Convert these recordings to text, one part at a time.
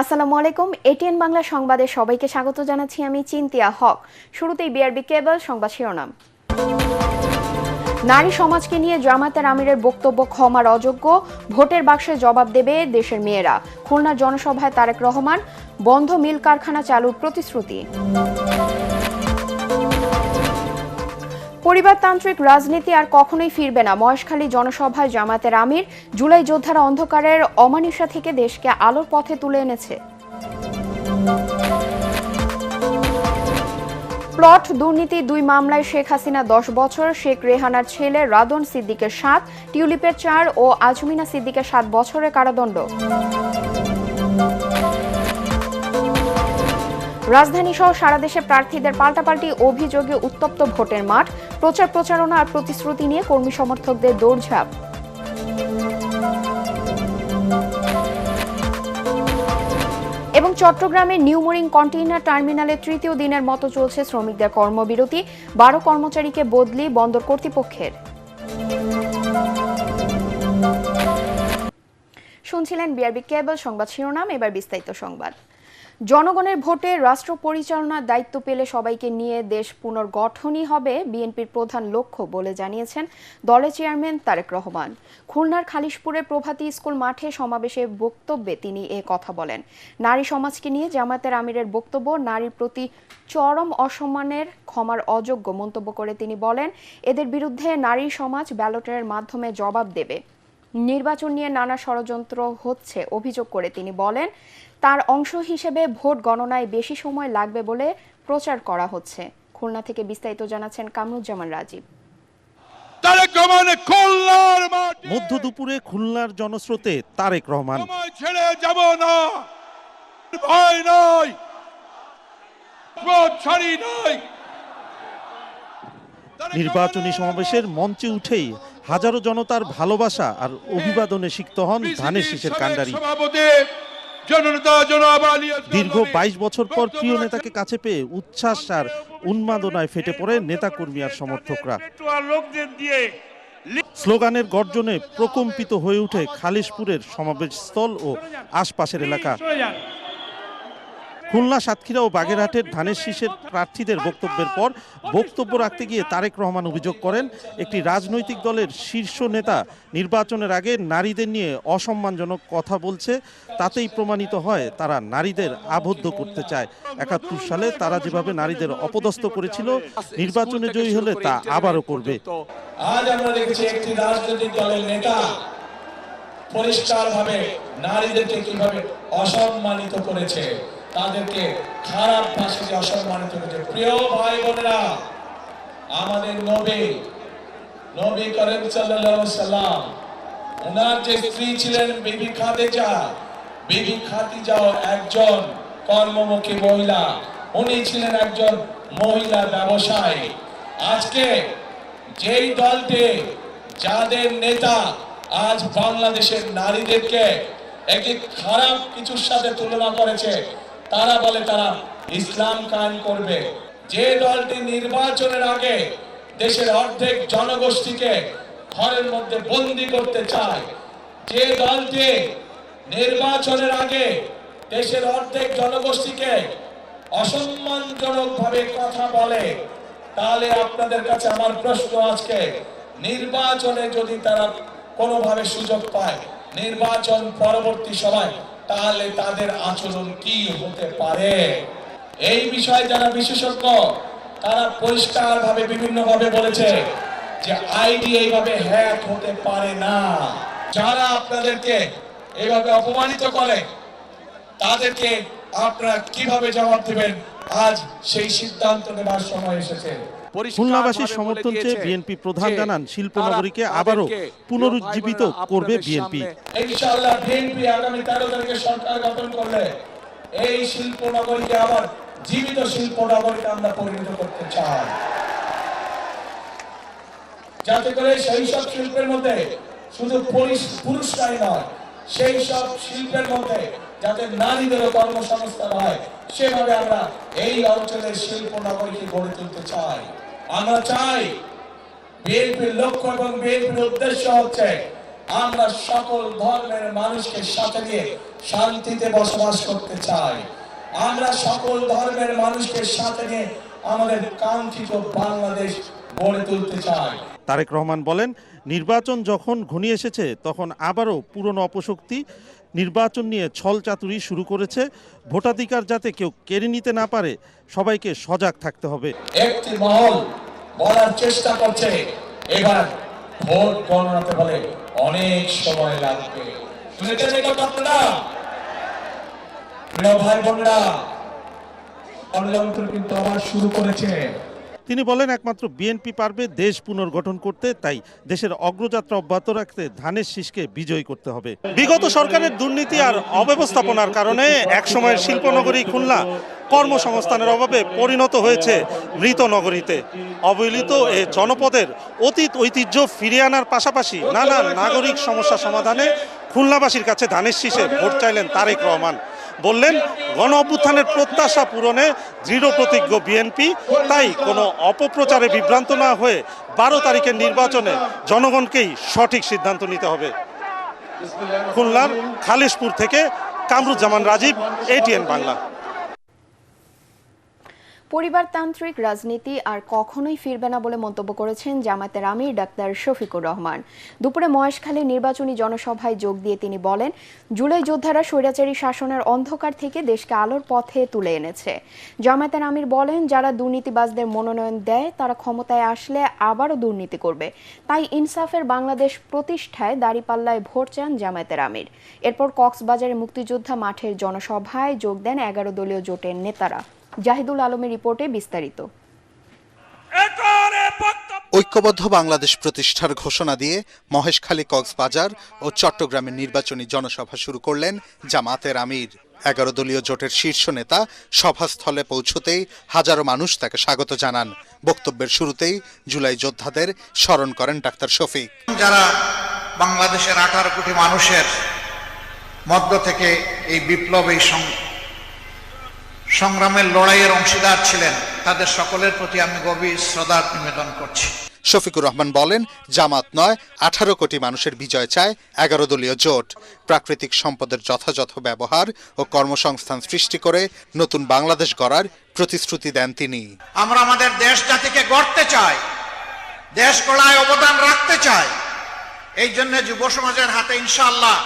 আসসালামু আলাইকুম। এটিএন বাংলা সংবাদে সবাইকে স্বাগত জানাচ্ছি আমি চিন্তিয়া হক। শুরুতেই বিআরবি কেবল সংবাদ শিরোনাম। নারী সমাজকে নিয়ে জামায়াতের আমিরের বক্তব্য ক্ষমার অযোগ্য, ভোটের বাক্সে জবাব দেবে দেশের মেয়েরা। খুলনার জনসভায় তারেক রহমান, বন্ধ মিল কারখানা চালুর প্রতিশ্রুতি। পরিবারতান্ত্রিক রাজনীতি আর কখনোই ফিরবে না, মহেশখালী জনসভায় জামায়াতের আমির। জুলাই যোদ্ধারা অন্ধকারের অমানিসা থেকে দেশকে আলোর পথে তুলে এনেছে। প্লট দুর্নীতি 2 মামলায় শেখ হাসিনা 10 বছর, শেখ রেহানার ছেলে রাদন সিদ্দিকের 7, টিউলিপের 4 ও আজমিনা সিদ্দিকের 7 বছরের কারাদণ্ড। রাজধানী সহ সারা দেশে প্রার্থীদের পাল্টাপাল্টি অভিযোগে উত্তপ্ত ভোটের মাঠ, প্রচারণা আর প্রতিশ্রুতি নিয়ে কর্মী সমর্থকদের দৌড়ঝাঁপ। এবং চট্টগ্রামে নিউ মোরিং কন্টেইনার টার্মিনালে তৃতীয় দিনের মতো চলছে শ্রমিকদের কর্মবিরতি, 12 কর্মচারীকে বদলি বন্দর কর্তৃপক্ষের। শুনছিলেন বিআরবি কেবল সংবাদ শিরোনাম, এবার বিস্তারিত সংবাদ। জনগণের ভোটে রাষ্ট্র পরিচালনার দায়িত্ব পেলে সবাইকে নিয়ে দেশ পুনর্গঠনই হবে বিএনপির প্রধান লক্ষ্য বলে জানিয়েছেন দলের চেয়ারম্যান তারেক রহমান। খুলনার খালিশপুরের প্রভাতী স্কুল মাঠে সমাবেশে বক্তব্যে তিনি এ কথা বলেন। নারী সমাজকে নিয়ে জামায়াতের আমিরের বক্তব্য নারীর প্রতি চরম অসম্মানের, ক্ষমার অযোগ্য মন্তব্য করে তিনি বলেন, এদের বিরুদ্ধে নারী সমাজ ব্যালটের মাধ্যমে জবাব দেবে। নির্বাচন নিয়ে নানা ষড়যন্ত্র হচ্ছে অভিযোগ করে তিনি বলেন, তার অংশ হিসেবে ভোট গণনায় বেশি সময় লাগবে বলে প্রচার করা হচ্ছে। খুলনা থেকে বিস্তারিত জানাচ্ছেন কামরুজ্জামান রাজীব। মধ্য দুপুরে খুলনার জনস্রোতে তারেক রহমান। ছেড়ে যাব না, ভয় নয়, ছাড়ি নয়। নির্বাচনী সমাবেশের মঞ্চে উঠেই হাজারো জনতার ভালোবাসা আর অভিবাদনে সিক্ত হন ধানের শীষের কাণ্ডারি। দীর্ঘ 22 বছর পর প্রিয় নেতাকে কাছে পেয়ে উচ্ছ্বাস আর উন্মাদনায় ফেটে পড়ে নেতাকর্মী আর সমর্থকরা। স্লোগানের গর্জনে প্রকম্পিত হয়ে ওঠে খালিশপুরের সমাবেশস্থল ও আশপাশের এলাকা। খুলনা, সাতক্ষীরা ও বাগেরহাটের ধানের শীষের প্রার্থীদের বক্তব্যের পর বক্তব্য রাখতে গিয়ে তারেক রহমান অভিযোগ করেন, একটি রাজনৈতিক দলের শীর্ষ নেতা নির্বাচনের আগে নারীদের নিয়ে অসম্মানজনক কথা বলছে। তাতেই প্রমাণিত হয় তারা নারীদের আবদ্ধ করতে চায়। 71 সালে তারা যেভাবে নারীদের অপদস্থ করেছিল, নির্বাচনে জয়ী হলে তা আবারও করবে। আজ আমরা দেখছি একটি রাজনৈতিক দলের নেতা পরিষ্কারভাবে নারীদেরকে কিভাবে অসম্মানিত করেছে, তাদেরকে খারাপ ভাষায় অসম্মানিত করেছে। প্রিয় ভাই বোনেরা, আমাদের নবী করিম সাল্লাল্লাহু আলাইহি সাল্লাম, ওনার যে স্ত্রী ছিলেন বিবি খাদিজা, বিবি খাদিজাও একজন কর্মমুখী মহিলা, উনি ছিলেন একজন মহিলা ব্যবসায়ী। আজকে যেই দলটি, যাদের নেতা আজ বাংলাদেশের নারীদেরকে একটি খারাপ কিছুর সাথে তুলনা করেছে, তারা বলে তারা ইসলাম কায়েম করবে। যে দলটি নির্বাচনের আগে দেশের অর্ধেক জনগোষ্ঠীকে ঘরের মধ্যে বন্দী করতে চায়, যে দলটি নির্বাচনের আগে দেশের অর্ধেক জনগোষ্ঠীকে অসম্মানজনক ভাবে কথা বলে, তাহলে আপনাদের কাছে আমার প্রশ্ন, আজকে নির্বাচনে যদি তারা কোনোভাবে সুযোগ পায় নির্বাচন পরবর্তী সময়, তাহলে তাদের আচরণ কি হতে পারে? এই বিষয়ে যারা বিশেষজ্ঞ, তারা পরিষ্কারভাবে বিভিন্নভাবে বলেছে যে আইডি এইভাবে হ্যাক হতে পারে না। যারা আপনাদেরকে এইভাবে অপমানিত করে, তাদেরকে আপনারা কিভাবে জবাব দিবেন, আজ সেই সিদ্ধান্ত নেবার সময় এসেছে। খুলনাবাসীর সমর্থন চেয়ে বিএনপি প্রধান জানান, শিল্পনগরীকে আবারও পুনরুজ্জীবিত করবে বিএনপি। ইনশাআল্লাহ বিএনপি আগামী 13 তারিখে সরকার গঠন করলে এই শিল্পনগরীকে আবার জীবিত শিল্পনগরীতে আমরা পরিণত করতে চাই, যাতে করে সেই সব শিল্পের মধ্যে শুধু পুরুষরাই নয়, সেই সব শিল্পের মধ্যে যাতে নারীদেরও কর্মসংস্থান হয়, সেভাবে আমরা এই অঞ্চলের শিল্পনগরীকে গড়ে তুলতে চাই। আমরা চাই, বিএনপির লক্ষ্য এবং বিএনপির উদ্দেশ্য হচ্ছে আমরা সকল ধর্মের মানুষকে সাথে নিয়ে শান্তিতে বসবাস করতে চাই। আমরা সকল ধর্মের মানুষকে সাথে নিয়ে আমাদের কাঙ্ক্ষিত বাংলাদেশ গড়ে তুলতে চাই। তারেক রহমান বলেন, নির্বাচন যখন ঘনিয়ে এসেছে তখন আবারও পুরনো অপশক্তি নির্বাচন নিয়ে ছলচাতুরি শুরু করেছে। ভোটাধিকার যাতে কেউ কেড়ে নিতে না পারে, সবাইকে সজাগ থাকতে হবে। একটি মহল বলার চেষ্টা করছে এবার ভোট গণনাতে বলে অনেক সময় লাগবে। শুনেছেন এই কথা আপনারা? প্রিয় ভাই বোনেরা, ষড়যন্ত্র কিন্তু আবার শুরু করেছে। তিনি বলেন, একমাত্র বিএনপি পারবে দেশ পুনর্গঠন করতে, তাই দেশের অগ্রযাত্রা অব্যাহত রাখতে ধানের শীষকে বিজয়ী করতে হবে। বিগত সরকারের দুর্নীতি আর অব্যবস্থাপনার কারণে একসময়ের শিল্পনগরী খুলনা কর্মসংস্থানের অভাবে পরিণত হয়েছে মৃত নগরীতে। অবহেলিত এ জনপদের অতীত ঐতিহ্য ফিরিয়ে আনার পাশাপাশি নানা নাগরিক সমস্যা সমাধানে খুলনাবাসীর কাছে ধানের শীষে ভোট চাইলেন তারেক রহমান। বললেন, গণ অভ্যুত্থানের প্রত্যাশা পূরণে দৃঢ় প্রতিজ্ঞ বিএনপি, তাই কোনো অপপ্রচারে বিভ্রান্ত না হয়ে 12 তারিখের নির্বাচনে জনগণকেই সঠিক সিদ্ধান্ত নিতে হবে। খুলনার খালিশপুর থেকে কামরুজ্জামান রাজীব, ATN বাংলা। পরিবারতান্ত্রিক রাজনীতি আর কখনোই ফিরবে না বলে মন্তব্য করেছেন জামায়াতের আমির ডাক্তার শফিকুর রহমান। দুপুরে মহেশখালী নির্বাচনী জনসভায় যোগ দিয়ে তিনি বলেন, জুলাই যোদ্ধারা স্বৈরাচারী শাসনের অন্ধকার থেকে দেশকে আলোর পথে তুলে এনেছে। জামায়াতের আমির বলেন, যারা দুর্নীতিবাজদের মনোনয়ন দেয় তারা ক্ষমতায় আসলে আবারও দুর্নীতি করবে, তাই ইনসাফের বাংলাদেশ প্রতিষ্ঠায় দাঁড়িপাল্লায় ভোট চান জামায়াতের আমির। এরপর কক্সবাজারে মুক্তিযোদ্ধা মাঠের জনসভায় যোগ দেন 11 দলীয় জোটের নেতারা। জাহিদুল আলমের রিপোর্টে বিস্তারিত। ঐক্যবদ্ধ বাংলাদেশ প্রতিষ্ঠার ঘোষণা দিয়ে মহেশখালী, কক্সবাজার ও চট্টগ্রামের নির্বাচনী জনসভা শুরু করলেন জামায়াতের আমির। 11 দলীয় জোটের শীর্ষ নেতা সভাস্থলে পৌঁছতেই হাজারো মানুষ তাকে স্বাগত জানান। বক্তব্যের শুরুতেই জুলাই যোদ্ধাদের স্মরণ করেন ডাক্তার শফিক। যারা বাংলাদেশের 18 কোটি মানুষের মধ্য থেকে এই বিপ্লব, এই সংগ্রামের লড়াইয়ের অংশীদার ছিলেন, তাদের সকলের প্রতি আমি গভীর শ্রদ্ধা নিবেদন করছি। শফিকুর রহমান বলেন, জামাত নয় 18 কোটি মানুষের বিজয় চায় 11 দলীয় জোট। প্রাকৃতিক সম্পদের যথাযথ ব্যবহার ও কর্মসংস্থান সৃষ্টি করে নতুন বাংলাদেশ গড়ার প্রতিশ্রুতি দেন তিনি। আমরা আমাদের দেশ জাতিকে গড়তে চাই, দেশ গড়ায় অবদান রাখতে চাই। এই জন্য যুব সমাজের হাতে ইনশাআল্লাহ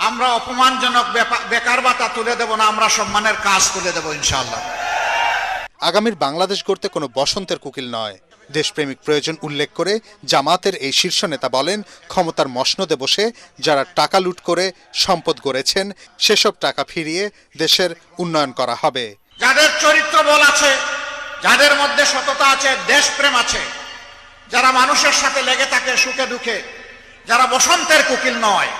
আমরা অপমানজনক বেকার ভাতা তুলে দেব না, আমরা সম্মানের কাজ তুলে দেব ইনশাআল্লাহ। আগামীর বাংলাদেশ গড়তে কোনো বসন্তের কুকিল নয়, দেশপ্রেমিক প্রয়োজন উল্লেখ করে জামাতের এই শীর্ষ নেতা বলেন, ক্ষমতার মসনদে বসে যারা টাকা লুট করে সম্পদ গড়েছেন, সেসব টাকা ফিরিয়ে দেশের উন্নয়ন করা হবে। যাদের চরিত্র বল আছে, যাদের মধ্যে সততা আছে, দেশপ্রেম আছে, যারা মানুষের সাথে লেগে থাকে সুখে দুঃখে, যারা বসন্তের কুকিল নয়,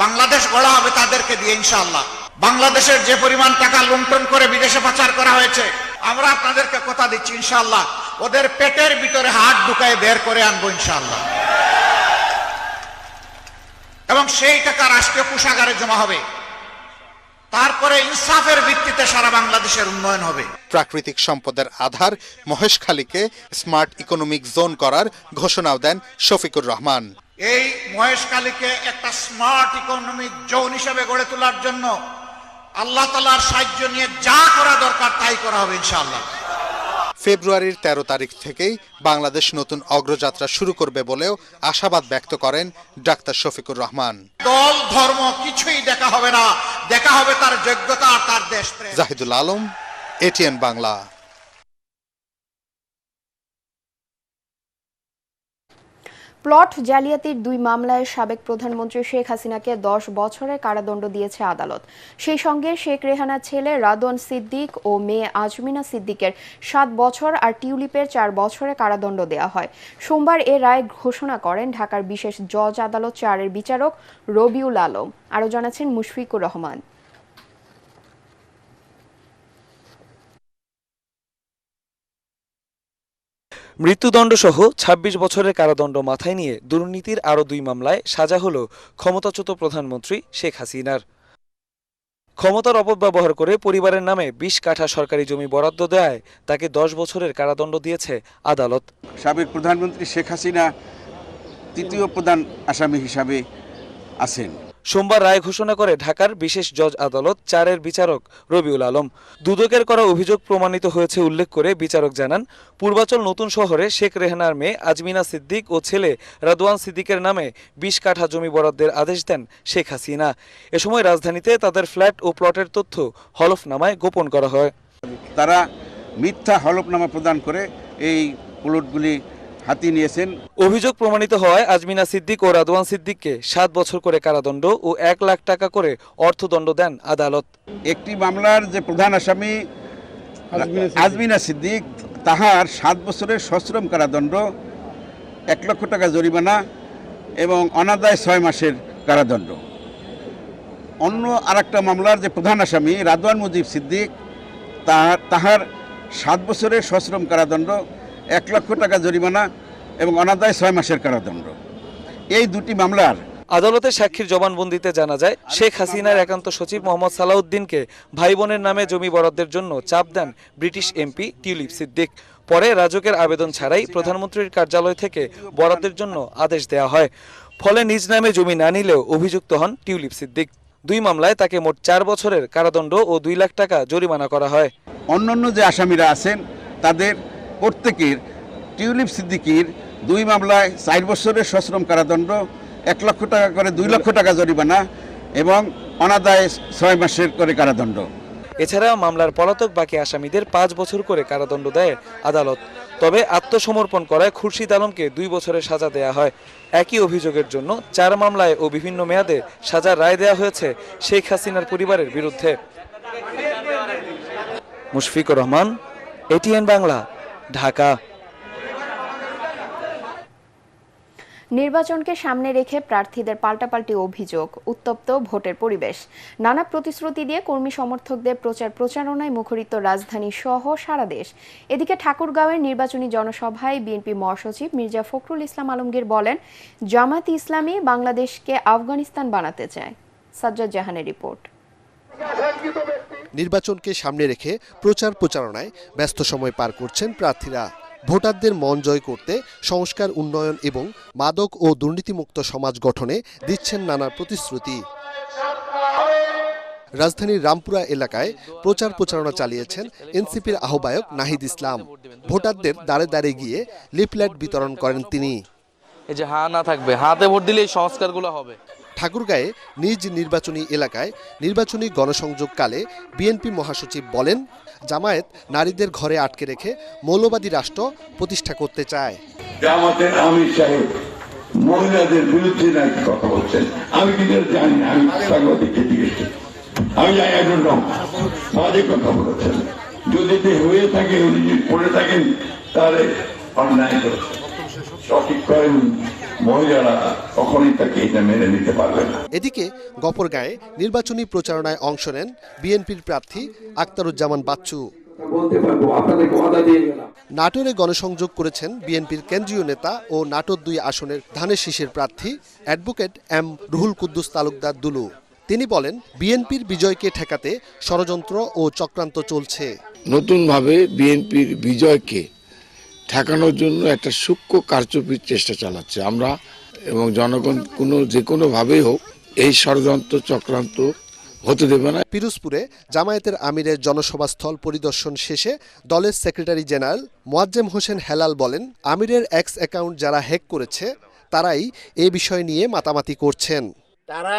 বাংলাদেশ গড়া হবে তাদেরকে দিয়ে ইনশাআল্লাহ। বাংলাদেশের যে পরিমাণ টাকা লুণ্ঠন করে বিদেশে পাচার করা হয়েছে, আমরা আপনাদেরকে কথা দিচ্ছি ইনশাআল্লাহ ওদের পেটের ভিতরে হাত ঢুকায় বের করে আনবো ইনশাআল্লাহ, এবং সেই টাকা রাষ্ট্রীয় কোষাগারে জমা হবে। তারপরে ইনসাফের ভিত্তিতে সারা বাংলাদেশের উন্নয়ন হবে। প্রাকৃতিক সম্পদের আধার মহেশখালীকে স্মার্ট ইকোনমিক জোন করার ঘোষণাও দেন শফিকুর রহমান। এই মহেশখালীকে একটা স্মার্ট ইকোনমিক জোন হিসেবে গড়ে তোলার জন্য আল্লাহ তাআলার সাহায্য নিয়ে যা করা দরকার তাই করা হবে ইনশাআল্লাহ। ফেব্রুয়ারির 13 তারিখ থেকেই বাংলাদেশ নতুন অগ্রযাত্রা শুরু করবে বলেও আশাবাদ ব্যক্ত করেন ডাক্তার শফিকুর রহমান। দল ধর্ম কিছুই দেখা হবে না, দেখা হবে তার যোগ্যতা আর তার দেশপ্রেম। জাহিদুল আলম, ATN বাংলা। প্লট জালিয়াতির 2 মামলায় সাবেক প্রধানমন্ত্রী শেখ হাসিনাকে 10 বছরের কারাদণ্ড দিয়েছে আদালত। সেই সঙ্গে শেখ রেহানার ছেলে রাদওয়ান সিদ্দিক ও মেয়ে আজমিনা সিদ্দিকের 7 বছর আর টিউলিপের 4 বছরের কারাদণ্ড দেওয়া হয়। সোমবার এ রায় ঘোষণা করেন ঢাকার বিশেষ জজ আদালত 4-এর বিচারক রবিউল আলম। আরও জানাচ্ছেন মুশফিকুর রহমান। মৃত্যুদণ্ডসহ ২৬ বছরের কারাদণ্ড মাথায় নিয়ে দুর্নীতির আরও 2 মামলায় সাজা হল ক্ষমতাচ্যুত প্রধানমন্ত্রী শেখ হাসিনার। ক্ষমতার অপব্যবহার করে পরিবারের নামে 20 কাঠা সরকারি জমি বরাদ্দ দেওয়ায় তাকে 10 বছরের কারাদণ্ড দিয়েছে আদালত। সাবেক প্রধানমন্ত্রী শেখ হাসিনা তৃতীয় প্রধান আসামি হিসাবে আছেন। সোমবার রায় ঘোষণা করে ঢাকার বিশেষ জজ আদালত 4-এর বিচারক রবিউল আলম। দুদকের করা অভিযোগ প্রমাণিত হয়েছে উল্লেখ করে বিচারক জানান, পূর্বাচল নতুন শহরে শেখ রেহানার মেয়ে আজমিনা সিদ্দিক ও ছেলে রাদওয়ান সিদ্দিকের নামে 20 কাঠা জমি বরাদ্দের আদেশ দেন শেখ হাসিনা। এ সময় রাজধানীতে তাদের ফ্ল্যাট ও প্লটের তথ্য হলফনামায় গোপন করা হয়। তারা মিথ্যা হলফনামা প্রদান করে এই প্লটগুলি হাতিয়ে নিয়েছেন। অভিযোগ প্রমাণিত হওয়ায় আজমিনা সিদ্দিক ও রাদওয়ান সিদ্দিককে 7 বছর করে কারাদণ্ড ও 1 লাখ টাকা করে অর্থদণ্ড দেন আদালত। একটি মামলার যে প্রধান আসামি আজমিনা সিদ্দিক, তাহার 7 বছরের সশ্রম কারাদণ্ড, 1 লক্ষ টাকা জরিমানা এবং অনাদায় 6 মাসের কারাদণ্ড। অন্য আরেকটা মামলার যে প্রধান আসামি রাদওয়ান মুজিব সিদ্দিক, তাহার 7 বছরের সশ্রম কারাদণ্ড, 1 লক্ষ টাকা জরিমানা এবং অনাদায় 6 মাসের কারাদণ্ড। এই দুটি মামলার আদালতে সাক্ষীর জবানবন্দিতে জানা যায়, শেখ হাসিনার একান্ত সচিব মোহাম্মদ সালাউদ্দিনকে ভাই বোনের নামে জমি বরাদ্দের জন্য চাপ দেন ব্রিটিশ এমপি টিউলিপ সিদ্দিক। পরে রাজকের আবেদন ছাড়াই প্রধানমন্ত্রীর কার্যালয় থেকে বরাদ্দের জন্য আদেশ দেওয়া হয়। ফলে নিজ নামে জমি না নিলেও অভিযুক্ত হন টিউলিপ সিদ্দিক। 2 মামলায় তাকে মোট 4 বছরের কারাদণ্ড ও 2 লাখ টাকা জরিমানা করা হয়। অন্যান্য যে আসামিরা আছেন তাদের প্রত্যেকের টিউলিপ সিদ্দিকির 2 মামলায় 4 বছরের সশ্রম কারাদণ্ড, 1 লক্ষ টাকা করে 2 লক্ষ টাকা জরিমানা এবং অনাদায় 6 মাসের করে কারাদণ্ড। এছাড়া মামলার পলাতক বাকি আসামিদের 5 বছর করে কারাদণ্ড দেয় আদালত। তবে আত্মসমর্পণ করায় খুরশিদ আলমকে 2 বছরের সাজা দেয়া হয়। একই অভিযোগের জন্য 4 মামলায় ও বিভিন্ন মেয়াদে সাজার রায় দেওয়া হয়েছে শেখ হাসিনার পরিবারের বিরুদ্ধে। মুশফিকুর রহমান, এটিএন বাংলা, ঢাকা। নির্বাচনকে সামনে রেখে প্রার্থীদের পাল্টাপাল্টি অভিযোগ, উত্তপ্ত ভোটের পরিবেশ। নানা প্রতিশ্রুতি দিয়ে কর্মী সমর্থকদের প্রচারণায় মুখরিত রাজধানী সহ সারা দেশ। এদিকে ঠাকুরগাঁওয়ের নির্বাচনী জনসভায় বিএনপি মহাসচিব মির্জা ফখরুল ইসলাম আলমগীর বলেন, জামাত ইসলামী বাংলাদেশকে আফগানিস্তান বানাতে চায়। সাজ্জাদ জাহানের রিপোর্ট। নির্বাচনকে সামনে রেখে প্রচারণায় ব্যস্ত সময় পার করছেন প্রার্থীরা। ভোটারদের মন জয় করতে সংস্কার, উন্নয়ন এবং মাদক ও দুর্নীতিমুক্ত সমাজ গঠনে দিচ্ছেন নানা প্রতিশ্রুতি। রাজধানীর রামপুরা এলাকায় প্রচারণা চালিয়েছেন এনসিপির আহ্বায়ক নাহিদ ইসলাম। ভোটারদের দাঁড়ে দাঁড়ে গিয়ে লিফলেট বিতরণ করেন তিনি। এই যে হা না থাকবে, হাতে ভোট দিলে এই সংস্কারগুলো হবে। ঠাকুরগাঁয়ে নিজ নির্বাচনী এলাকায় নির্বাচনী গণসংযোগকালে বিএনপি মহাসচিব বলেন, জামায়াত নারীদের ঘরে আটকে রেখে মৌলবাদী রাষ্ট্র প্রতিষ্ঠা করতে চায়। জামাতের আমির সাহেব মহিলাদের বিরুদ্ধে নাকি কথা বলছেন, আমি কিন্তু জানি না, আমি সাংবাদিককে জিজ্ঞেস করি, আমি জানি একজন বাজে কথা বলেছেন। যদি হয়ে থাকে, উনি যদি পড়ে থাকেন তাহলে অন্যায় করেছেন, সঠিক করেন, মহিলারা কখনই তাকে এটা মেনে নিতে পারবে না। এদিকে গফরগাঁয়ে নির্বাচনী প্রচারণায় অংশ নেন বিএনপির প্রার্থী আক্তারুজ্জামান বাচ্চু। নাটোরে গণসংযোগ করেছেন বিএনপির কেন্দ্রীয় নেতা ও নাটোর 2 আসনের ধানের শীষের প্রার্থী অ্যাডভোকেট এম রুহুল কুদ্দুস তালুকদার দুলু। তিনি বলেন, বিএনপির বিজয়কে ঠেকাতে ষড়যন্ত্র ও চক্রান্ত চলছে। নতুনভাবে বিএনপির বিজয়কে ঠেকানোর জন্য একটা সূক্ষ্ম কারচুপির চেষ্টা চালাচ্ছে আমরা, এবং জনগণ যে কোনোভাবেই হোক এই ষড়যন্ত্র চক্রান্ত হতে দেবে না। পিরোজপুরে জামায়াতের আমিরের জনসভাস্থল পরিদর্শন শেষে দলের সেক্রেটারি জেনারেল মোয়াজ্জেম হোসেন হেলাল বলেন, আমিরের এক্স অ্যাকাউন্ট যারা হ্যাক করেছে তারাই এই বিষয় নিয়ে মাতামাতি করছেন। তারা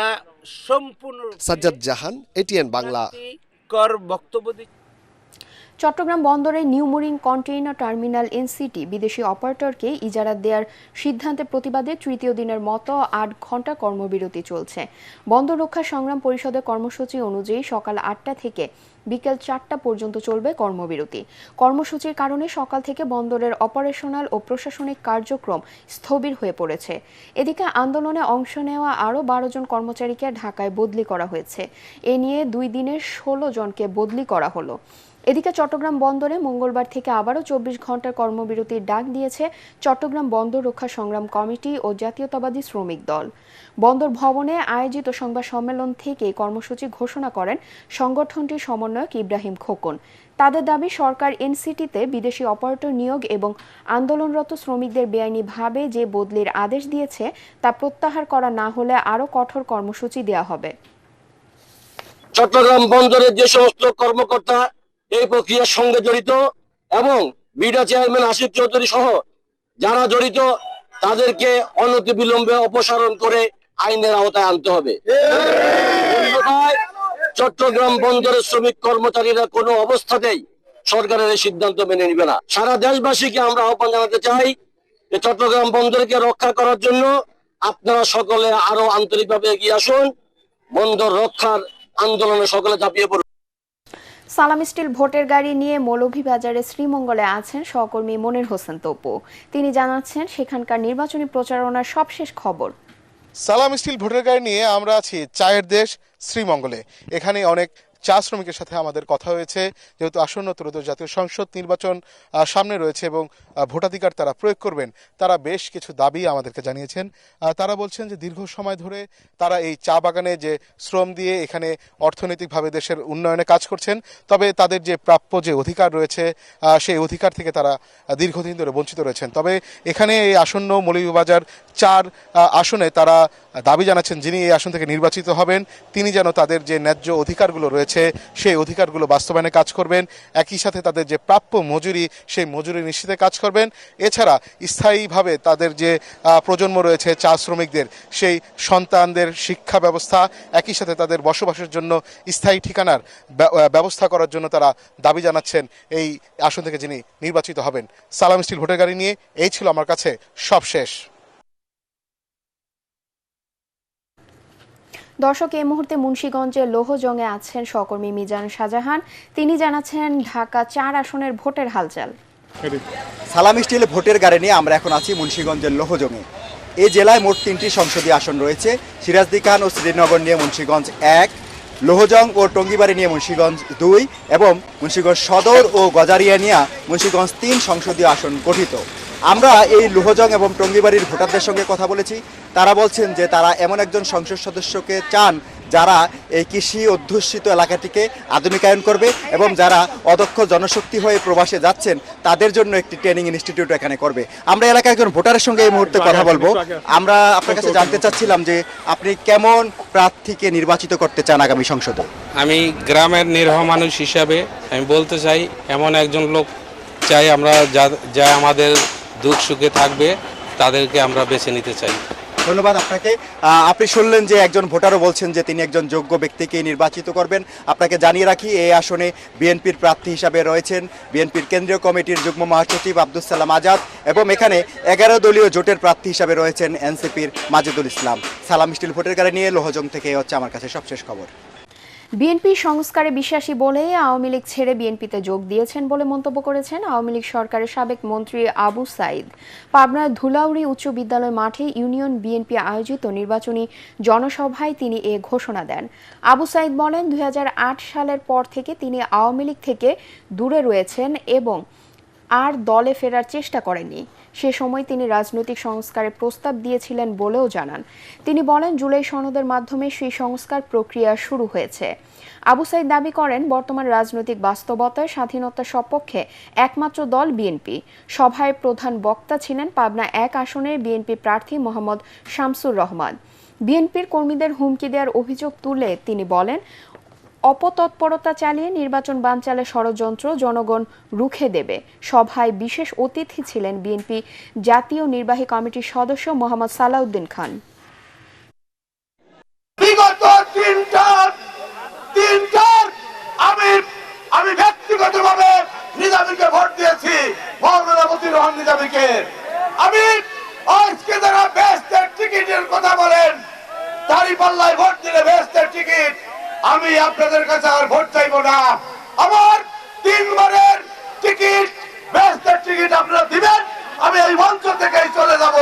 সম্পূর্ণ সাজ্জাদ জাহান, এটিএন বাংলা। বক্তব্য চট্টগ্রাম বন্দরে new mooring container terminal NCT বিদেশি অপারেটরকে ইজারা দেওয়ার সিদ্ধান্তের প্রতিবাদে তৃতীয় দিনের মতো 8 ঘন্টা কর্মবিরতি চলছে। বন্দর রক্ষা সংগ্রাম পরিষদের কর্মসূচি অনুযায়ী সকাল 8টা থেকে বিকেল 4টা পর্যন্ত চলবে কর্মবিরতি। কর্মসূচির কারণে সকাল থেকে বন্দরের অপারেশনাল ও প্রশাসনিক কার্যক্রম স্থবির হয়ে পড়েছে। এদিকে আন্দোলনে অংশ নেওয়া আরও 12 জন কর্মচারীকে ঢাকায় বদলি করা হয়েছে। এ নিয়ে 2 দিনের 16 জনকে বদলি করা হলো। এদিকে চট্টগ্রাম বন্দরে মঙ্গলবার থেকে আবারও 24 ঘন্টার কর্মবিরতির ডাক দিয়েছে চট্টগ্রাম বন্দর রক্ষা সংগ্রাম কমিটি ও জাতীয়তাবাদী শ্রমিক দল। বন্দর ভবনে আয়োজিত সংবাদ সম্মেলন থেকে কর্মসূচি ঘোষণা করেন সংগঠনটির সমন্বয় সমন্বয়ক ইব্রাহিম খোকন। তাদের দাবি, সরকার এনসিটিতে বিদেশি অপারেটর নিয়োগ এবং আন্দোলনরত শ্রমিকদের বেআইনিভাবে যে বদলির আদেশ দিয়েছে তা প্রত্যাহার করা না হলে আরও কঠোর কর্মসূচি দেওয়া হবে। চট্টগ্রাম বন্দরের যে সমস্ত কর্মকর্তা এই প্রক্রিয়ার সঙ্গে জড়িত এবং বিডা চেয়ারম্যান আসিফ চৌধুরী সহ যারা জড়িত তাদেরকে অনতিবিলম্বে অপসারণ করে আইনের আওতায় আনতে হবে। চট্টগ্রাম বন্দরের শ্রমিক কর্মচারীরা কোনো অবস্থাতেই সরকারের এই সিদ্ধান্ত মেনে নিবে না। সারা দেশবাসীকে আমরা আহ্বান জানাতে চাই যে চট্টগ্রাম বন্দরকে রক্ষা করার জন্য আপনারা সকলে আরো আন্তরিকভাবে এগিয়ে আসুন। বন্দর রক্ষার আন্দোলনে সকলে ঝাঁপিয়ে পড়ুন। সালাম স্টিল ভোটের গাড়ি নিয়ে মৌলভীবাজারের শ্রীমঙ্গলে আছেন সহকর্মী মনির হোসেন তপু। তিনি জানাচ্ছেন সেখানকার নির্বাচনী প্রচারণার সবশেষ খবর। সালাম স্টিল ভোটের গাড়ি নিয়ে আমরা আছি চায়ের দেশ শ্রীমঙ্গলে। এখানে অনেক চা শ্রমিকের সাথে আমাদের কথা হয়েছে, যেহেতু আসন্ন ত্রয়োদশ জাতীয় সংসদ নির্বাচন সামনে রয়েছে এবং ভোটাধিকার তারা প্রয়োগ করবেন, তারা বেশ কিছু দাবি আমাদেরকে জানিয়েছেন। তারা বলছেন যে দীর্ঘ সময় ধরে তারা এই চা বাগানে যে শ্রম দিয়ে এখানে অর্থনৈতিকভাবে দেশের উন্নয়নে কাজ করছেন, তবে তাদের যে প্রাপ্য যে অধিকার রয়েছে সেই অধিকার থেকে তারা দীর্ঘদিন ধরে বঞ্চিত রয়েছেন। তবে এখানে এই আসন্ন মৌলভীবাজার 4 আসনে তারা দাবি জানাচ্ছেন যিনি এই আসন থেকে নির্বাচিত হবেন তিনি যেন তাদের যে ন্যায্য অধিকারগুলো রয়েছে সেই অধিকারগুলো বাস্তবায়নে কাজ করবেন, একই সাথে তাদের যে প্রাপ্য মজুরি সেই মজুরি নিশ্চিতে কাজ করবেন। এছাড়া স্থায়ীভাবে তাদের যে প্রজন্ম রয়েছে চা শ্রমিকদের সেই সন্তানদের শিক্ষা ব্যবস্থা, একই সাথে তাদের বসবাসের জন্য স্থায়ী ঠিকানার ব্যবস্থা করার জন্য তারা দাবি জানাচ্ছেন এই আসন থেকে যিনি নির্বাচিত হবেন। সালাম স্টিল ভোটের গাড়ি নিয়ে এই ছিল আমার কাছে সবশেষ। দর্শক, এই মুহূর্তে মুন্সিগঞ্জের লোহজংয়ে আছেন সহকর্মী মিজান শাহজাহান। তিনি জানাচ্ছেন ঢাকা 4 আসনের ভোটের হালচাল। সালাম স্টিল ভোটের গাড়ি নিয়ে আমরা এখন আছি মুন্সিগঞ্জের লোহজংয়ে। এই জেলায় মোট 3টি সংসদীয় আসন রয়েছে। সিরাজদি খান ও শ্রীনগর নিয়ে মুন্সিগঞ্জ 1, লোহজং ও টঙ্গিবাড়ি নিয়ে মুন্সিগঞ্জ 2 এবং মুন্সিগঞ্জ সদর ও গজারিয়া নিয়ে মুন্সিগঞ্জ 3 সংসদীয় আসন গঠিত। আমরা এই লোহজং এবং টঙ্গিবাড়ির ভোটারদের সঙ্গে কথা বলেছি। তারা বলছেন যে তারা এমন একজন সংসদ সদস্যকে চান যারা এই কৃষি অধ্যুষিত এলাকাটিকে আধুনিকায়ন করবে এবং যারা অদক্ষ জনশক্তি হয়ে প্রবাসে যাচ্ছেন তাদের জন্য একটি ট্রেনিং ইনস্টিটিউট এখানে করবে। আমরা এলাকায় একজন ভোটারের সঙ্গে এই মুহূর্তে কথা বলবো। আমরা আপনার কাছে জানতে চাচ্ছিলাম যে আপনি কেমন প্রার্থীকে নির্বাচিত করতে চান আগামী সংসদে? আমি গ্রামের নিরহ মানুষ হিসাবে আমি বলতে চাই এমন একজন লোক চাই আমরা যা আমাদের দুঃখ সুখে থাকবে, তাদেরকে আমরা বেছে নিতে চাই। ধন্যবাদ আপনাকে। আপনি শুনলেন যে একজন ভোটারও বলছেন যে তিনি একজন যোগ্য ব্যক্তিকে নির্বাচিত করবেন। আপনাকে জানিয়ে রাখি এই আসনে বিএনপির প্রার্থী হিসাবে রয়েছেন বিএনপির কেন্দ্রীয় কমিটির যুগ্ম মহাসচিব আব্দুস সালাম আজাদ এবং এখানে 11 দলীয় জোটের প্রার্থী হিসাবে রয়েছেন এনসিপির মাজেদুল ইসলাম। সালাম স্টিল ভোটের গাড়ি নিয়ে লোহজং থেকে হচ্ছে আমার কাছে সবশেষ খবর। বিএনপি সংস্কারে বিশ্বাসী বলেই আওয়ামী লীগ ছেড়ে বিএনপিতে যোগ দিয়েছেন বলে মন্তব্য করেছেন আওয়ামী লীগ সরকারের সাবেক মন্ত্রী আবু সাইদ। পাবনার ধুলাউড়ি উচ্চ বিদ্যালয় মাঠে ইউনিয়ন বিএনপি আয়োজিত নির্বাচনী জনসভায় তিনি এ ঘোষণা দেন। আবু সাইদ বলেন, 2008 সালের পর থেকে তিনি আওয়ামী লীগ থেকে দূরে রয়েছেন এবং আর দলে ফেরার চেষ্টা করেননি। সে সময় তিনি রাজনৈতিক সংস্কারের প্রস্তাব দিয়েছিলেন বলেও জানান। তিনি বলেন, জুলাই সনদের মাধ্যমে সেই সংস্কার প্রক্রিয়া শুরু হয়েছে। আবু সাইদ দাবি করেন, বর্তমান রাজনৈতিক বাস্তবতায় স্বাধীনতার সপক্ষে একমাত্র দল বিএনপি। সভায় প্রধান বক্তা ছিলেন পাবনা 1 আসনের বিএনপি প্রার্থী মোহাম্মদ শামসুর রহমান। বিএনপির কর্মীদের হুমকি দেওয়ার অভিযোগ তুলে তিনি বলেন, অপতৎপরতা চালিয়ে নির্বাচন বানচালের ষড়যন্ত্র জনগণ রুখে দেবে। সভায় বিশেষ অতিথি ছিলেন বিএনপি জাতীয় নির্বাহী কমিটির সদস্য মোহাম্মদ সালাউদ্দিন খান। বিগত তিনটার আমি ব্যক্তিগতভাবে নিজামীকে ভোট দিয়েছি, মওলানা মতিউর রহমান নিজামীকে। আমি আজকে যারা বেহেশতের টিকিটের কথা বলেন, দাঁড়িপাল্লায় ভোট দিলে বেহেশতের টিকিট, আমি আপনাদের কাছে আর ভোট চাইবো না। আমার 3 বারের টিকিট, বেহেশতের টিকিট আপনারা দিবেন, আমি এই মঞ্চ থেকেই চলে যাব।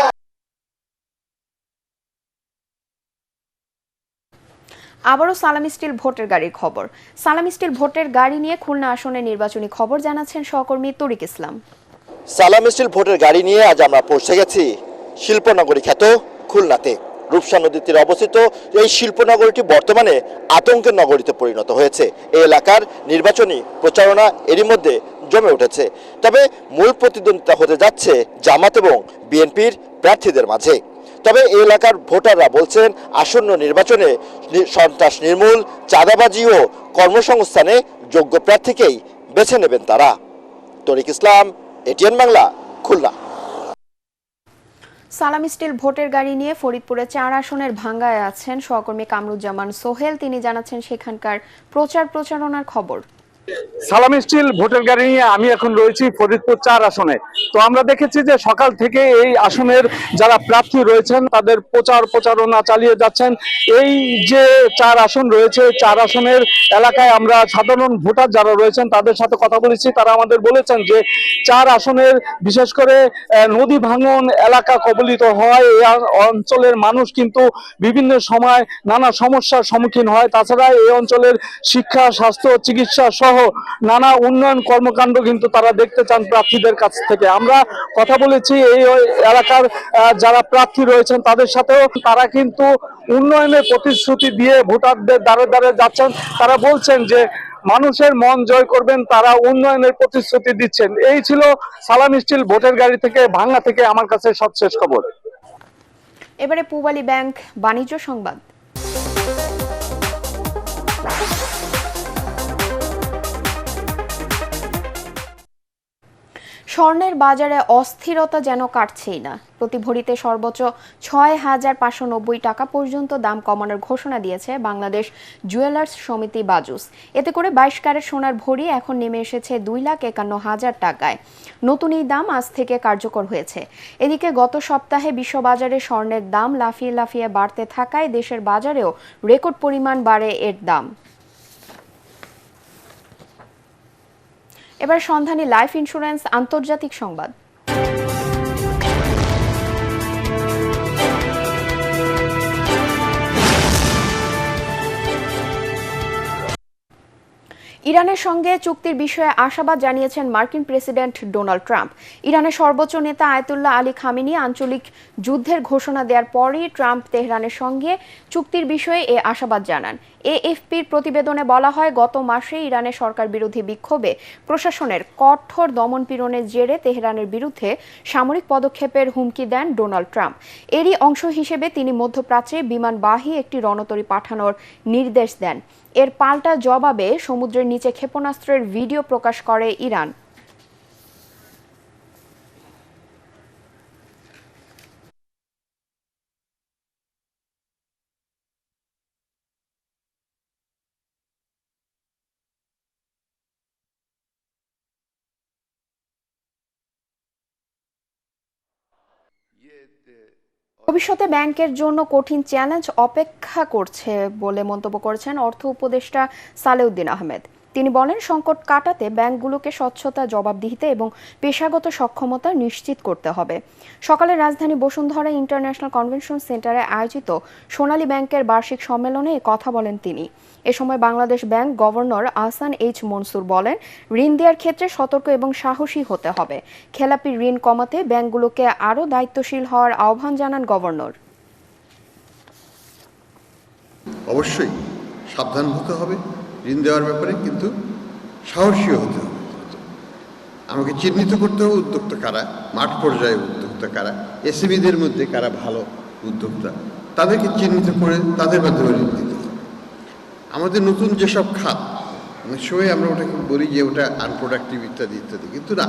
আবারও সালাম স্টিল ভোটের গাড়ির খবর। সালাম স্টিল ভোটের গাড়ি নিয়ে খুলনা আসনের নির্বাচনী খবর জানাচ্ছেন সহকর্মী তরিক ইসলাম। সালাম স্টিল ভোটের গাড়ি নিয়ে আজ আমরা পৌঁছে গেছি শিল্পনগরী খ্যাত খুলনাতে। রূপসা নদীর তীরে অবস্থিত এই শিল্পনগরীটি বর্তমানে আতঙ্কের নগরীতে পরিণত হয়েছে। এই এলাকার নির্বাচনী প্রচারণা এরই মধ্যে জমে উঠেছে। তবে মূল প্রতিদ্বন্দ্বিতা হতে যাচ্ছে জামাত এবং বিএনপির প্রার্থীদের মাঝে। তবে এই এলাকার ভোটাররা বলছেন আসন্ন নির্বাচনে সন্ত্রাস নির্মূল, চাঁদাবাজি ও কর্মসংস্থানে যোগ্য প্রার্থীকেই বেছে নেবেন তারা। তরিক ইসলাম, এটিএন বাংলা, খুলনা। সালাম স্টিল ভোটের গাড়ি নিয়ে ফরিদপুরে 4 আসনের ভাঙ্গায় আছেন সহকর্মী কামরুজ্জামান সোহেল। তিনি জানাচ্ছেন সেখানকার প্রচারণার খবর। সালাম স্টিল ভোটের গাড়ি নিয়ে আমি এখন রয়েছি ফরিদপুর 4 আসনে। তো আমরা দেখেছি যে সকাল থেকে এই আসনের যারা প্রার্থী রয়েছেন তাদের প্রচারণা চালিয়ে যাচ্ছেন। এই যে 4 আসন রয়েছে, 4 আসনের এলাকায় আমরা সাধারণ ভোটার যারা রয়েছেন তাদের সাথে কথা বলেছি। তারা আমাদের বলেছেন যে 4 আসনের বিশেষ করে নদী ভাঙন এলাকা কবলিত হয় এই অঞ্চলের মানুষ কিন্তু বিভিন্ন সময় নানা সমস্যার সম্মুখীন হয়। তাছাড়া এই অঞ্চলের শিক্ষা, স্বাস্থ্য, চিকিৎসা সহ নানা উন্নয়ন কর্মকাণ্ড কিন্তু তারা দেখতে চান প্রার্থীদের কাছ থেকে। আমরা কথা বলেছি এই এলাকার যারা প্রার্থী রয়েছেন তাদের সাথেও। তারা কিন্তু উন্নয়নের প্রতিশ্রুতি দিয়ে ভোটারদের দ্বারে দ্বারে যাচ্ছেন। তারা বলছেন যে মানুষের মন জয় করবেন, তারা উন্নয়নের প্রতিশ্রুতি দিচ্ছেন। এই ছিল সালাম স্টিল ভোটের গাড়ি থেকে ভাঙ্গা থেকে আমার কাছে সবশেষ খবর। এবারে পূবালী ব্যাংক বাণিজ্য সংবাদ। স্বর্ণের বাজারে অস্থিরতা যেন কাটছেই না। প্রতি ভরিতে সর্বোচ্চ ৬,৫৯০ টাকা পর্যন্ত দাম কমানোর ঘোষণা দিয়েছে বাংলাদেশ জুয়েলার্স সমিতি বাজুস। এতে করে ২২ ক্যারেট সোনার ভরি এখন নেমে এসেছে ২,৫১,০০০ টাকায়। নতুন এই দাম আজ থেকে কার্যকর হয়েছে। এদিকে গত সপ্তাহে বিশ্ববাজারে স্বর্ণের দাম লাফিয়ে লাফিয়ে বাড়তে থাকায় দেশের বাজারেও রেকর্ড পরিমাণ বাড়ে এর দাম। এবার সন্ধানী লাইফ ইন্স্যুরেন্স আন্তর্জাতিক সংবাদ। ইরানের সঙ্গে চুক্তির বিষয়ে আশাবাদ জানিয়েছেন মার্কিন প্রেসিডেন্ট ডোনাল্ড ট্রাম্প। ইরানের সর্বোচ্চ নেতা আয়াতুল্লাহ আলী খামেনি আঞ্চলিক যুদ্ধের ঘোষণা দেওয়ার পরই ট্রাম্প তেহরানের সঙ্গে চুক্তির বিষয়ে এ আশাবাদ জানান। এএফপির প্রতিবেদনে বলা হয়, গত মাসে ইরানের সরকার বিরোধী বিক্ষোভে প্রশাসনের কঠোর দমনপীড়নের জেরে তেহরানের বিরুদ্ধে সামরিক পদক্ষেপের হুমকি দেন ডোনাল্ড ট্রাম্প। এরই অংশ হিসেবে তিনি মধ্যপ্রাচ্যে বিমানবাহী একটি রণতরী পাঠানোর নির্দেশ দেন। এর পাল্টা জবাবে সমুদ্রের নিচে ক্ষেপণাস্ত্রের ভিডিও প্রকাশ করে ইরান। ভবিষ্যতে ব্যাংকের জন্য কঠিন চ্যালেঞ্জ অপেক্ষা করছে বলে মন্তব্য করেছেন অর্থ উপদেষ্টা সালেউদ্দিন আহমেদ। তিনি বলেন, সংকট কাটাতে ব্যাংকগুলোকে স্বচ্ছতা, জবাবদিহিতা এবং পেশাগত সক্ষমতা নিশ্চিত করতে হবে। সকালে রাজধানী বসুন্ধরা ইন্টারন্যাশনাল কনভেনশন সেন্টারে আয়োজিত সোনালী ব্যাংকের বার্ষিক সম্মেলনে এ কথা বলেন তিনি। এ সময় Bangladesh bank governor Ahsan H Mansur বলেন, ঋণ দেওয়ার ক্ষেত্রে সতর্ক এবং সাহসী হতে হবে। খেলাপি ঋণ কমাতে ব্যাংকগুলোকে আরও দায়িত্বশীল হওয়ার আহ্বান জানান গভর্নর। অবশ্যই সাবধান হতে হবে ঋণ দেওয়ার ব্যাপারে, কিন্তু সাহসী হতে হবে। আমাকে চিহ্নিত করতে হবে উদ্যোক্তা কারা, মাঠ পর্যায়ে উদ্যোক্তা কারা, এসএমইদের মধ্যে কারা ভালো উদ্যোক্তা, তাদেরকে চিহ্নিত করে তাদের মাধ্যমে ঋণ দিতে হবে। আমাদের নতুন যেসব খাত, অনেক সময় আমরা ওটাকে বলি যে ওটা আনপ্রোডাক্টিভ ইত্যাদি ইত্যাদি, কিন্তু না,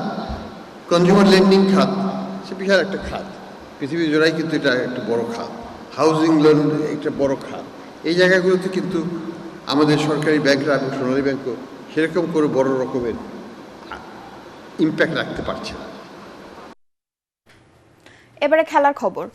কনজিউমার লেন্ডিং খাত সে বিশাল একটা খাত, পৃথিবী জোড়াই কিন্তু এটা একটা বড় খাত। হাউজিং লোন একটা বড় খাত। এই জায়গাগুলোতে কিন্তু আমাদের সরকারি ব্যাংকরা এবং সোনালী ব্যাংকও সেরকম করে বড় রকমের ইম্প্যাক্ট রাখতে পারছে না। এবারে খেলার খবর।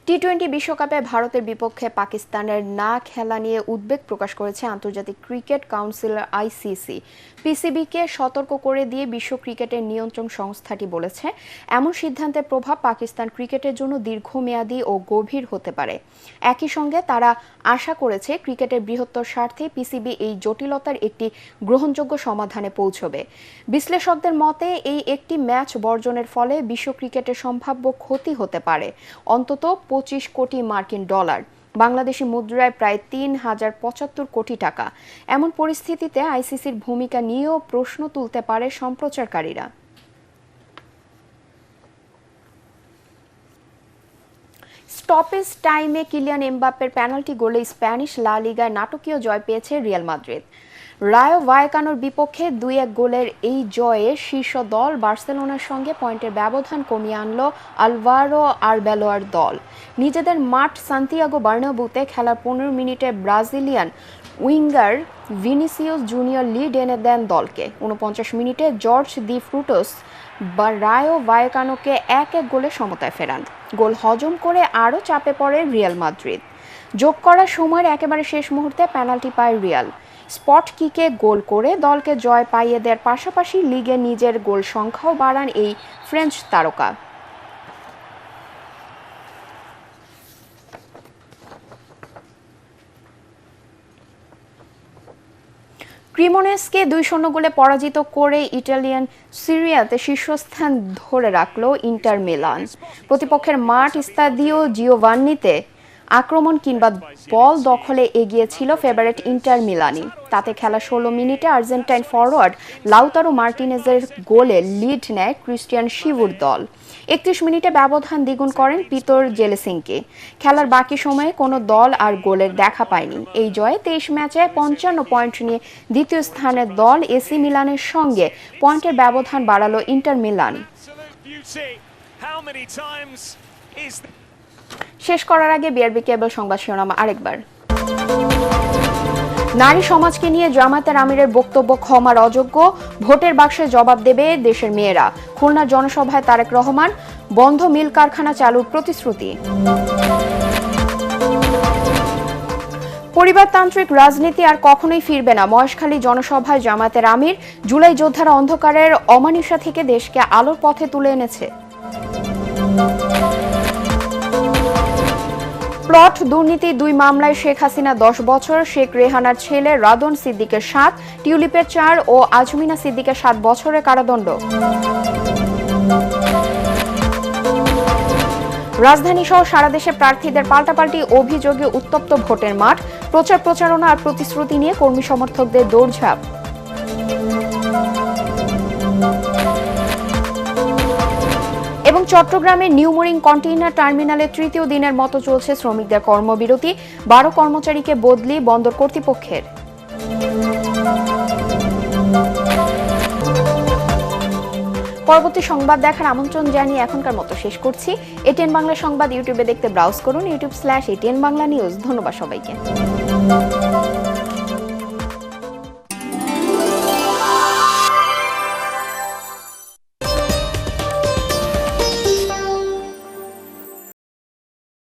টি-20 বিশ্বকাপে ভারতের বিপক্ষে পাকিস্তানের না খেলা নিয়ে উদ্বেগ প্রকাশ করেছে আন্তর্জাতিক ক্রিকেট কাউন্সিল আইসিসি। পিসিবিকে সতর্ক করে দিয়ে বিশ্ব ক্রিকেটের নিয়ন্ত্রণ সংস্থাটি বলেছে, এমন সিদ্ধান্তের প্রভাব পাকিস্তান ক্রিকেটের জন্য দীর্ঘমেয়াদী ও গভীর হতে পারে। একই সঙ্গে তারা আশা করেছে ক্রিকেটের বৃহত্তর স্বার্থে পিসিবি এই জটিলতার একটি গ্রহণযোগ্য সমাধানে পৌঁছবে। বিশ্লেষকদের মতে এই একটি ম্যাচ বর্জনের ফলে বিশ্ব ক্রিকেটের সম্ভাব্য ক্ষতি হতে পারে অন্তত 25 কোটি মার্কিন ডলার, বাংলাদেশি মুদ্রায় প্রায় 3075 কোটি টাকা। এমন পরিস্থিতিতে আইসিসির ভূমিকা নিয়েও প্রশ্ন তুলতে পারে সম্প্রচারকারীরা। স্টপেজ টাইমে কিলিয়ান এমবাপ্পের পেনাল্টি গোলে স্প্যানিশ লা লিগায় নাটকীয় জয় পেয়েছে রিয়াল মাদ্রিদ। রায়ো ভায়েকানোর বিপক্ষে 2-1 গোলের এই জয়ে শীর্ষ দল বার্সেলোনার সঙ্গে পয়েন্টের ব্যবধান কমিয়ে আনল আলভারো আরবেলোয়ার দল। নিজেদের মাঠ সান্তিয়াগো বার্নাব্যুতে খেলার 15 মিনিটে Brazilian winger Vinicius junior lead এনে দেন দলকে। 49 মিনিটে জর্জ দি ফ্রুটোস রায়ো ভায়েকানোকে 1-1 গোলে সমতায় ফেরান। গোল হজম করে আরও চাপে পড়ে রিয়াল মাদ্রিদ। যোগ করার সময়ের একেবারে শেষ মুহূর্তে পেনাল্টি পায় রিয়াল। স্পট কিকে গোল করে দলকে জয় পাইয়ে দেওয়ার পাশাপাশি লিগে নিজের গোল সংখ্যাও বাড়ান এই ফ্রেঞ্চ তারকা। ক্রিমোনেসকে 2-0 গোলে পরাজিত করে ইটালিয়ান সিরিয়াতে শীর্ষস্থান ধরে রাখল ইন্টার মিলান। প্রতিপক্ষের মাঠ স্তাদিও জিওভান্নিতে আক্রমণ কিংবা বল দখলে এগিয়ে ছিল ফেভারিট ইন্টার মিলানি। তাতে খেলা 16 মিনিটে আর্জেন্টাইন ফরওয়ার্ড লাউতারো মার্টিনেজের গোলে লিড নেয় ক্রিস্টিয়ান শিভুর দল। 31 মিনিটে ব্যবধান দ্বিগুণ করেন পিতর জেলেসিঙ্কি। খেলার বাকি সময়ে কোনো দল আর গোলের দেখা পায়নি। এই জয়ে 23 ম্যাচে 55 পয়েন্ট নিয়ে দ্বিতীয় স্থানের দল এসি মিলানের সঙ্গে পয়েন্টের ব্যবধান বাড়ালো ইন্টার মিলান। শেষ করার আগে বিআরবি কেবল সংবাদ শিরোনাম আরেকবার। নারী সমাজকে নিয়ে জামায়াতের আমিরের বক্তব্য ক্ষমার অযোগ্য, ভোটের বাক্সে জবাব দেবে দেশের মেয়েরা। খুলনার জনসভায় তারেক রহমান, বন্ধ মিল কারখানা চালুর প্রতিশ্রুতি। পরিবারতান্ত্রিক রাজনীতি আর কখনোই ফিরবে না, মহেশখালী জনসভায় জামায়াতের আমির। জুলাই যোদ্ধারা অন্ধকারের অমানিসা থেকে দেশকে আলোর পথে তুলে এনেছে। প্লট দুর্নীতি 2 মামলায় শেখ হাসিনা 10 বছর, শেখ রেহানার ছেলে রাদন সিদ্দিকের 7, টিউলিপের 4 ও আজমিনা সিদ্দিকের 7 বছরের কারাদণ্ড। রাজধানী সহ সারা দেশে প্রার্থীদের পাল্টাপাল্টি অভিযোগে উত্তপ্ত ভোটের মাঠ, প্রচার প্রচারণা আর প্রতিশ্রুতি নিয়ে কর্মী সমর্থকদের দৌড়ঝাঁপ। এবং চট্টগ্রামে নিউমোরিং কন্টেইনার টার্মিনালে 3য় দিনের মতো চলছে শ্রমিকদের কর্মবিরতি, 12 কর্মচারীকে বদলি বন্দর কর্তৃপক্ষের। পরবর্তী সংবাদ দেখার আমন্ত্রণ জানিয়ে এখনকার মতো শেষ করছি। এটিএন বাংলা সংবাদ ইউটিউবে দেখতে ব্রাউজ করুন, youtube/ATN Bangla News। ধন্যবাদ সবাইকে।